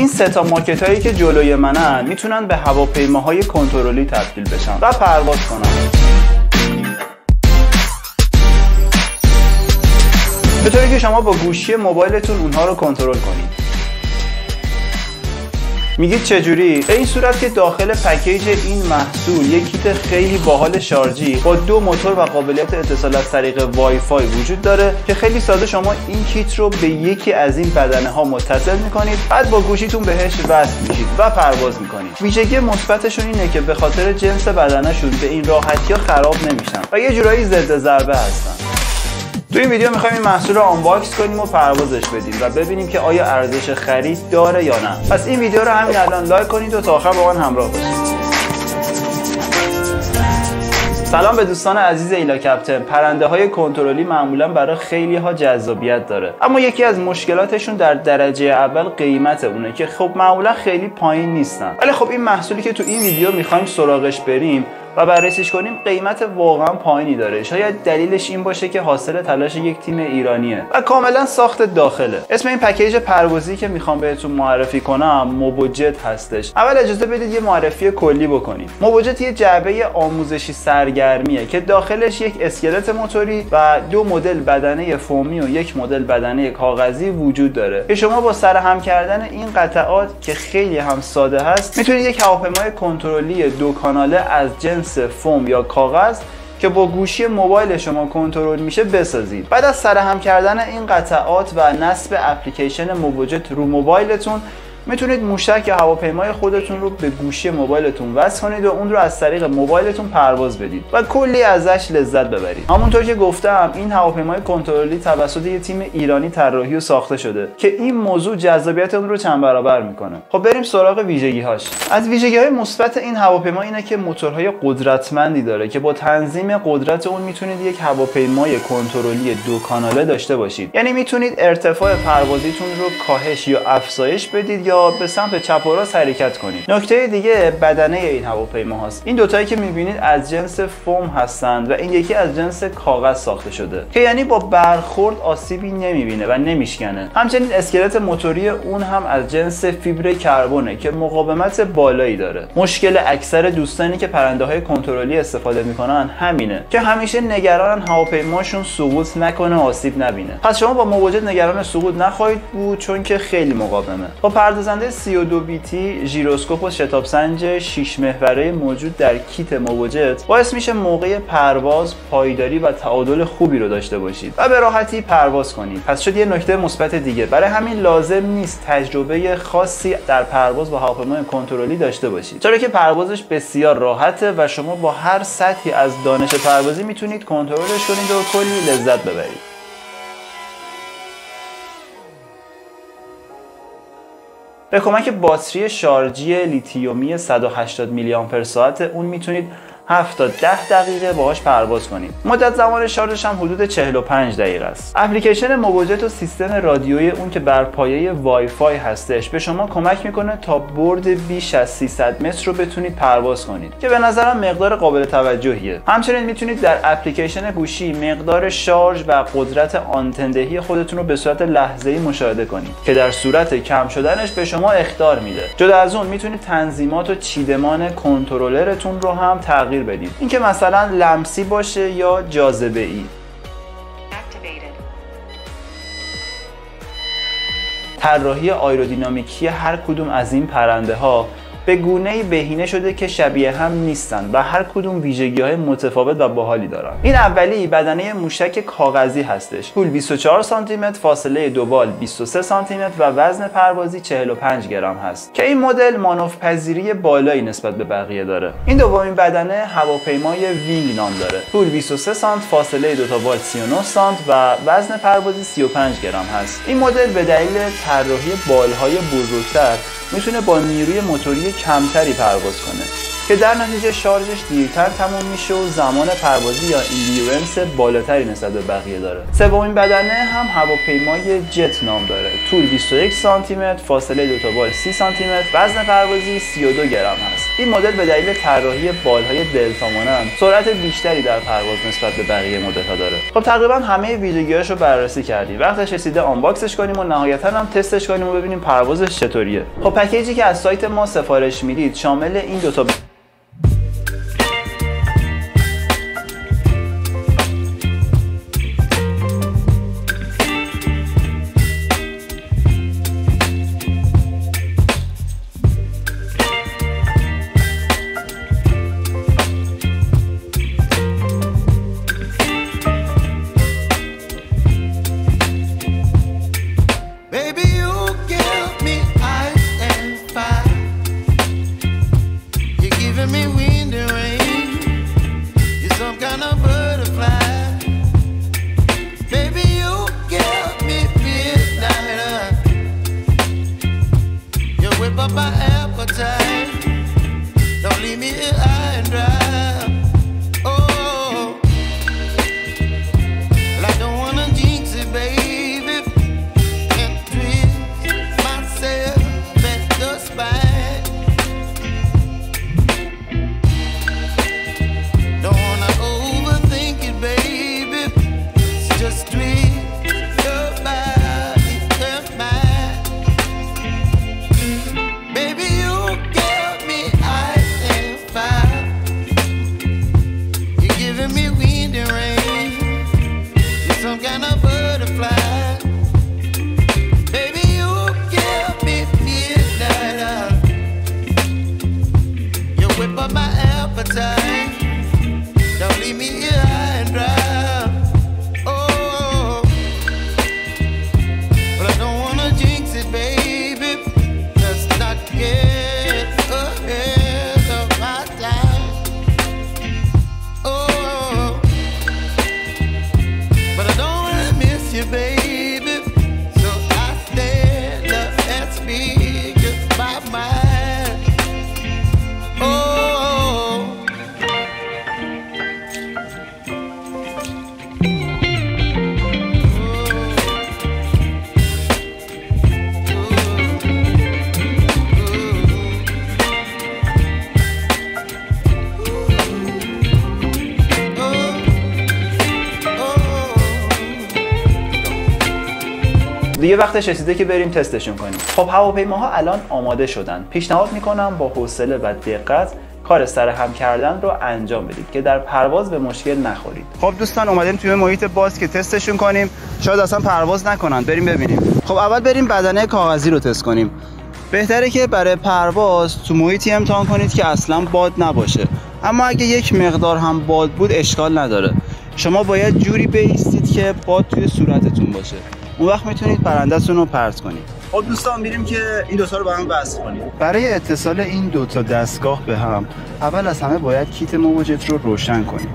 این سه تا ماکت هایی که جلوی منن میتونن به هواپیماهای کنترلی تبدیل بشن و پرواز کنن. به طوری که شما با گوشی موبایلتون اونها رو کنترل کنید. میگید چجوری؟ به این صورت که داخل پکیج این محصول یک کیت خیلی باحال شارژی با 2 موتور و قابلیت اتصال از طریق وای فای وجود داره که خیلی ساده شما این کیت رو به یکی از این بدنه ها متصل میکنید، بعد با گوشیتون بهش وصل میشید و پرواز میکنید. ویژگی مثبتشون اینه که به خاطر جنس بدنشون به این راحتی ها خراب نمیشن و یه جورایی ضد ضربه هستن. تو این ویدیو میخوایم این محصول رو آنباکس کنیم و پروازش بدیم و ببینیم که آیا ارزش خرید داره یا نه. پس این ویدیو رو همین الان لایک کنید و تا آخر با من همراه باشید. سلام به دوستان عزیز ایلا کپتن. پرنده های کنترلی معمولا برای خیلی ها جذابیت داره، اما یکی از مشکلاتشون در درجه اول قیمت اونه که خب معمولا خیلی پایین نیستن. ولی خب این محصولی که تو این ویدیو میخوایم سراغش بریم و بررسیش کنیم قیمت واقعا پایینی داره. شاید دلیلش این باشه که حاصل تلاش یک تیم ایرانیه و کاملا ساخت داخله. اسم این پکیج پروازی که میخوام بهتون معرفی کنم موبوجت هستش. اول اجازه بدید یه معرفی کلی بکنیم. موبوجت یه جعبه آموزشی سرگرمیه که داخلش یک اسکلت موتوری و 2 مدل بدنه فومی و 1 مدل بدنه کاغذی وجود داره که شما با سرهم کردن این قطعات که خیلی هم ساده هست میتونید یک هواپیمای کنترلی 2 کاناله از جنس فوم یا کاغذ که با گوشی موبایل شما کنترل میشه بسازید. بعد از سرهم کردن این قطعات و نصب اپلیکیشن موبوجت رو موبایلتون میتونید موشک یا هواپیمای خودتون رو به گوشی موبایلتون وصل کنید و اون رو از طریق موبایلتون پرواز بدید و کلی ازش لذت ببرید. همونطور که گفتم این هواپیمای کنترلی توسط یه تیم ایرانی طراحی و ساخته شده که این موضوع جذابیت اون رو چند برابر میکنه. خب بریم سراغ ویژگی‌هاش. از ویژگی‌های مثبت این هواپیما اینه که موتورهای قدرتمندی داره که با تنظیم قدرت اون میتونید یک هواپیمای کنترلی 2 کاناله داشته باشید. یعنی میتونید ارتفاع پروازیتون رو کاهش یا افزایش بدید یا به سمت چپ و راست حرکت کنید. نکته دیگه بدنه این هواپیما هاست. این دوتایی که میبینید از جنس فوم هستند و این یکی از جنس کاغذ ساخته شده که یعنی با برخورد آسیبی نمیبینه و نمیشکنه. همچنین اسکلت موتوری اون هم از جنس فیبر کربونه که مقاومت بالایی داره. مشکل اکثر دوستانی که پرنده های کنترلی استفاده میکنن همینه که همیشه نگرانن هواپیماشون سقوط نکنه، آسیب نبینه. پس شما با موبوجت نگران سقوط نخواهید بود چون که خیلی مقاومه. با پردازنده 32 بیتی، ژیروسکوپ و شتاب سنج 6 محوره موجود در کیت موبوجت باعث میشه موقع پرواز پایداری و تعادل خوبی رو داشته باشید و به راحتی پرواز کنید. پس شد یه نکته مثبت دیگه. برای همین لازم نیست تجربه خاصی در پرواز با هواپیمای کنترلی داشته باشید، چرا که پروازش بسیار راحته و شما با هر سطحی از دانش پروازی میتونید کنترلش کنید و کلی لذت ببرید. به کمک باتری شارژی لیتیومی 180 میلی آمپر ساعت اون میتونید 7 تا 10 دقیقه باهاش پرواز کنید. مدت زمان شارژش هم حدود 45 دقیقه است. اپلیکیشن موبوجت و سیستم رادیویی اون که بر پایه وای فای هستش به شما کمک میکنه تا برد بیش از 300 متر رو بتونید پرواز کنید که به نظرم مقدار قابل توجهیه. همچنین میتونید در اپلیکیشن گوشی مقدار شارژ و قدرت آنتندهی خودتون رو به صورت لحظه‌ای مشاهده کنید که در صورت کم شدنش به شما اخطار میده. جدا از اون میتونید تنظیمات و چیدمان کنترلرتون رو هم تغییر بدید. اینکه مثلا لمسی باشه یا جاذبه ای. طراحی آیرودینامیکی هر کدوم از این پرنده ها به گونه‌ای بهینه شده که شبیه هم نیستن و هر کدوم ویژگی‌های متفاوت و باحالی دارن. این اولی بدنه موشک کاغذی هستش. طول 24 سانتی متر، فاصله 2 بال 23 سانتی متر و وزن پروازی 45 گرم هست که این مدل مانورپذیری بالایی نسبت به بقیه داره. این دومین بدنه هواپیمای وینگ نام داره. طول 23 سانت، فاصله 2 تا بال 39 سانت و وزن پروازی 35 گرم هست. این مدل به دلیل طراحی بالهای بزرگتر میتونه با نیروی موتوری کمتری پرواز کنه که در نتیجه شارژش دیرتر تموم میشه و زمان پروازی یا ایندیورنس بالاتری نسبت به بقیه داره. سومین بدنه هم هواپیمای جت نام داره. طول 21 سانتی متر، فاصله 2 تا بال 30 سانتی متر، وزن پروازی 32 گرم هست. این مدل به دلیل طراحی بالهای دلتا مانند سرعت بیشتری در پرواز نسبت به بقیه مدل‌ها داره. خب تقریبا همه ویژگی‌هاش رو بررسی کردیم. وقتش رسیده آنباکسش کنیم و نهایتاً هم تستش کنیم و ببینیم پروازش چطوریه. خب پکیجی که از سایت ما سفارش میدید شامل این دو تا دیگه وقتش رسیده که بریم تستشون کنیم. خب هواپیماها الان آماده شدن. پیشنهاد میکنم با حوصله و دقت کار سرهم کردن رو انجام بدید که در پرواز به مشکل نخورید. خب دوستان اومدیم توی محیط باز که تستشون کنیم. شاید اصلا پرواز نکنن. بریم ببینیم. خب اول بریم بدنه کاغذی رو تست کنیم. بهتره که برای پرواز تو محیطی امتحان کنید که اصلا باد نباشه. اما اگه یک مقدار هم باد بود اشکال نداره. شما باید جوری بایستید که باد توی صورتتون باشه. اون وقت میتونید پرنده‌تون رو پرت کنید. خب دوستان میریم که این دوتا رو با هم وصل کنیم. برای اتصال این دوتا دستگاه به هم اول از همه باید کیت موجت رو روشن کنید.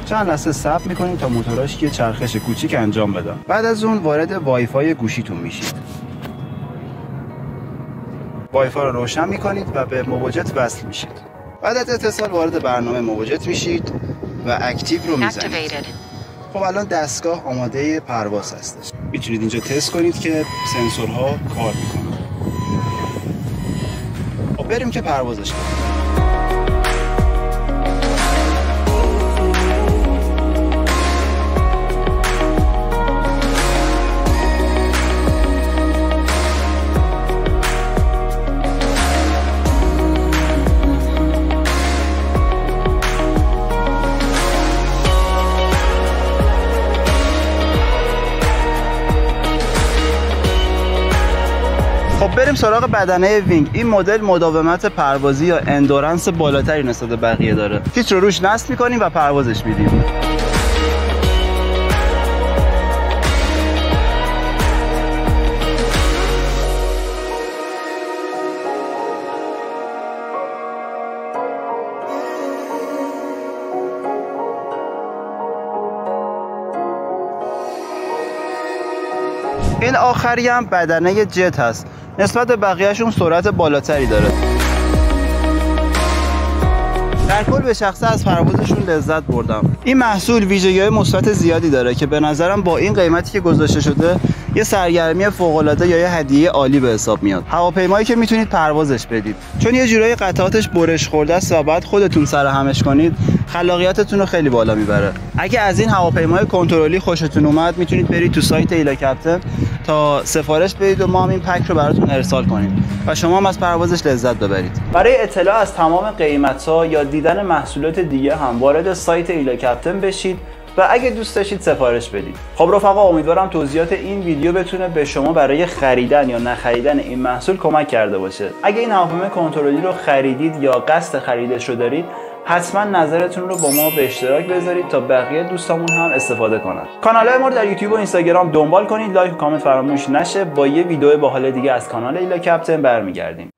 چند لحظه صبر میکنید تا موتوراش یه چرخش کوچیک انجام بدن. بعد از اون وارد وای فای گوشیتون میشید. وای فای رو روشن میکنید و به موجت وصل میشید. بعد از اتصال وارد برنامه موجت میشید و اکتیو رو میزنید. خب الان دستگاه آماده پرواز هستش. میتونید اینجا تست کنید که سنسورها کار میکنن. خب بریم که پروازش کنیم. خب بریم سراغ بدنه وینگ. این مدل مداومت پروازی یا اندورنس بالاتری نسبت به بقیه داره. فیتر رو روش نصب می‌کنیم و پروازش میدیم. این آخری هم بدنه جت هست. نسبت به بقیه‌شون سرعت بالاتری داره. در کل به شخصه از پروازشون لذت بردم. این محصول ویژگی‌های مثبت زیادی داره که به نظرم با این قیمتی که گذاشته شده یه سرگرمی فوق‌العاده یا یه هدیه عالی به حساب میاد. هواپیمایی که میتونید پروازش بدید، چون یه جورایی قطعاتش برش خورده است و بعد خودتون سر همش کنید، خلاقیتتون رو خیلی بالا میبره. اگه از این هواپیمای کنترلی خوشتون اومد، میتونید برید تو سایت ایلا کپتن تا سفارش بدید و ما هم این پک رو براتون ارسال کنیم و شما هم از پروازش لذت ببرید. برای اطلاع از تمام قیمت‌ها یا دیدن محصولات دیگه هم وارد سایت ایلا کپتن بشید و اگه دوست داشتید سفارش بدید. خب رفقا، امیدوارم توضیحات این ویدیو بتونه به شما برای خریدن یا نخریدن این محصول کمک کرده باشه. اگه این هواپیمای کنترلی رو خریدید یا قصد خریدش رو دارید، حتما نظرتون رو با ما به اشتراک بذارید تا بقیه دوستامون هم استفاده کنن. کانال‌های ما رو در یوتیوب و اینستاگرام دنبال کنید. لایک و کامنت فراموش نشه. با یه ویدیو باحال دیگه از کانال ایلا کپتن برمیگردیم.